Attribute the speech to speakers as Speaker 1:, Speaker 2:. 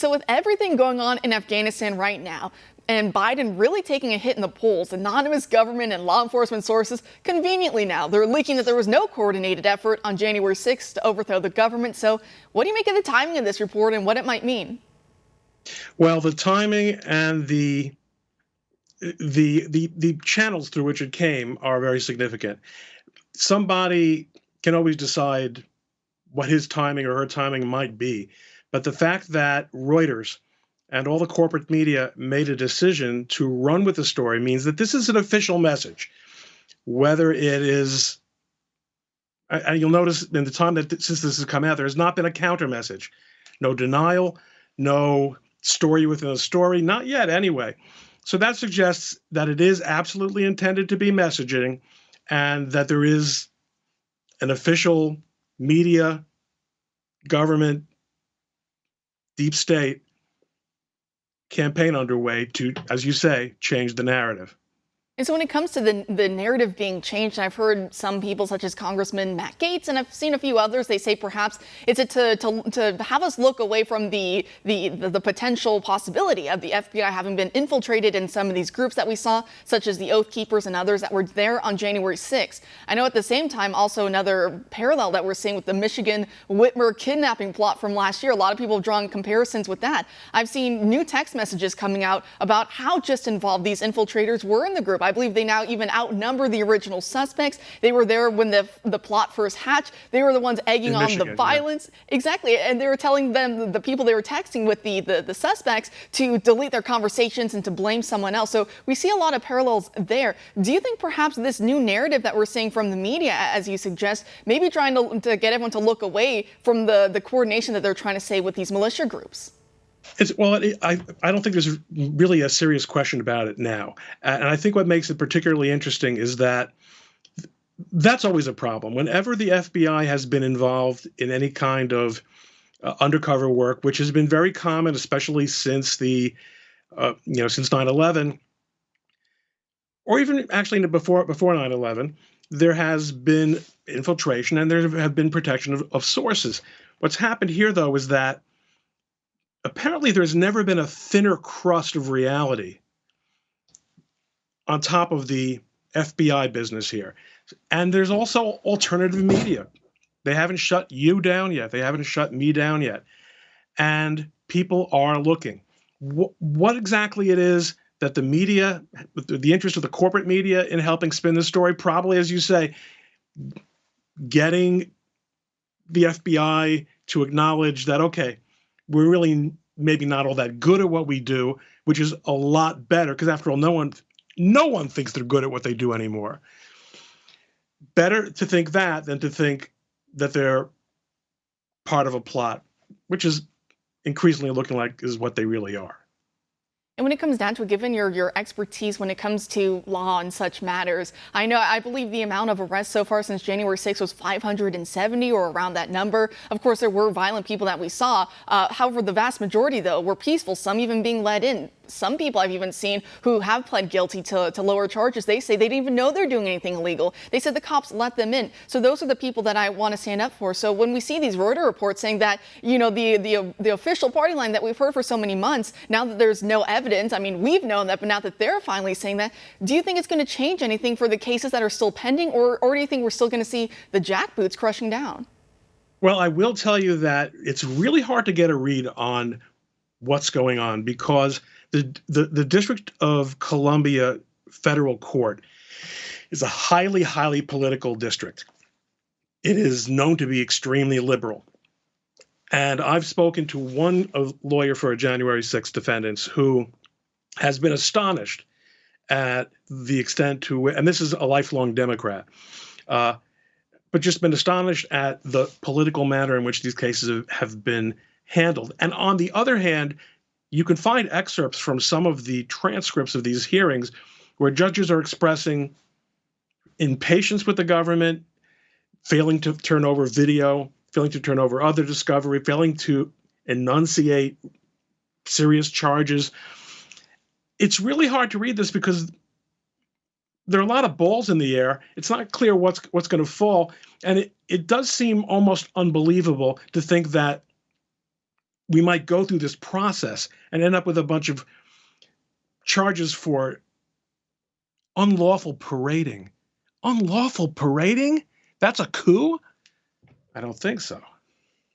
Speaker 1: So with everything going on in Afghanistan right now, and Biden really taking a hit in the polls, anonymous government and law enforcement sources conveniently now, they're leaking that there was no coordinated effort on January 6th to overthrow the government. So what do you make of the timing of this report and what it might mean?
Speaker 2: Well, the timing and the channels through which it came are very significant. Somebody can always decide what his timing or her timing might be, but the fact that Reuters and all the corporate media made a decision to run with the story means that this is an official message. Whether it is, and you'll notice in the time that since this has come out, there has not been a counter message, no denial, no story within a story, not yet anyway. So that suggests that it is absolutely intended to be messaging, and that there is an official media, government, deep state campaign underway to, as you say, change the narrative.
Speaker 1: And so when it comes to the narrative being changed, I've heard some people such as Congressman Matt Gaetz, and I've seen a few others, they say perhaps it's to have us look away from the potential possibility of the FBI having been infiltrated in some of these groups that we saw, such as the Oath Keepers and others that were there on January 6th. I know at the same time, also another parallel that we're seeing with the Michigan Whitmer kidnapping plot from last year. A lot of people have drawn comparisons with that. I've seen new text messages coming out about how just involved these infiltrators were in the group. I believe they now even outnumber the original suspects. They were there when the plot first hatched. They were the ones egging on the violence. Yeah. Exactly. And they were telling them, the people they were texting with the suspects, to delete their conversations and to blame someone else. So we see a lot of parallels there. Do you think perhaps this new narrative that we're seeing from the media, as you suggest, maybe trying to get everyone to look away from the coordination that they're trying to say with these militia groups?
Speaker 2: I don't think there's really a serious question about it now. And I think what makes it particularly interesting is that that's always a problem. Whenever the FBI has been involved in any kind of undercover work, which has been very common, especially since since 9/11, or even actually before 9/11, there has been infiltration and there have been protection of sources. What's happened here, though, is that apparently there's never been a thinner crust of reality on top of the FBI business here. And there's also alternative media. They haven't shut you down yet. They haven't shut me down yet. And people are looking. What exactly it is that the media, the interest of the corporate media in helping spin the story, probably, as you say, getting the FBI to acknowledge that, okay, we're really maybe not all that good at what we do, which is a lot better, because after all, no one thinks they're good at what they do anymore. Better to think that than to think that they're part of a plot, which is increasingly looking like is what they really are.
Speaker 1: And when it comes down to it, given your expertise when it comes to law and such matters, I believe the amount of arrests so far since January 6th was 570 or around that number. Of course, there were violent people that we saw. However, the vast majority, though, were peaceful, some even being let in. Some people I've even seen who have pled guilty to lower charges. They say they didn't even know they're doing anything illegal. They said the cops let them in. So those are the people that I want to stand up for. So when we see these Reuters reports saying that, the official party line that we've heard for so many months, now that there's no evidence, I mean, we've known that, but now that they're finally saying that, do you think it's going to change anything for the cases that are still pending, or do you think we're still going to see the jackboots crushing down?
Speaker 2: Well, I will tell you that it's really hard to get a read on what's going on, because the District of Columbia Federal Court is a highly, highly political district. It is known to be extremely liberal. And I've spoken to one lawyer for January 6th defendants who has been astonished at the extent to, and this is a lifelong Democrat, but just been astonished at the political manner in which these cases have been handled. And on the other hand, you can find excerpts from some of the transcripts of these hearings where judges are expressing impatience with the government, failing to turn over video, failing to turn over other discovery, failing to enunciate serious charges. It's really hard to read this because there are a lot of balls in the air. It's not clear what's going to fall. And it does seem almost unbelievable to think that we might go through this process and end up with a bunch of charges for unlawful parading. Unlawful parading? That's a coup? I don't think so.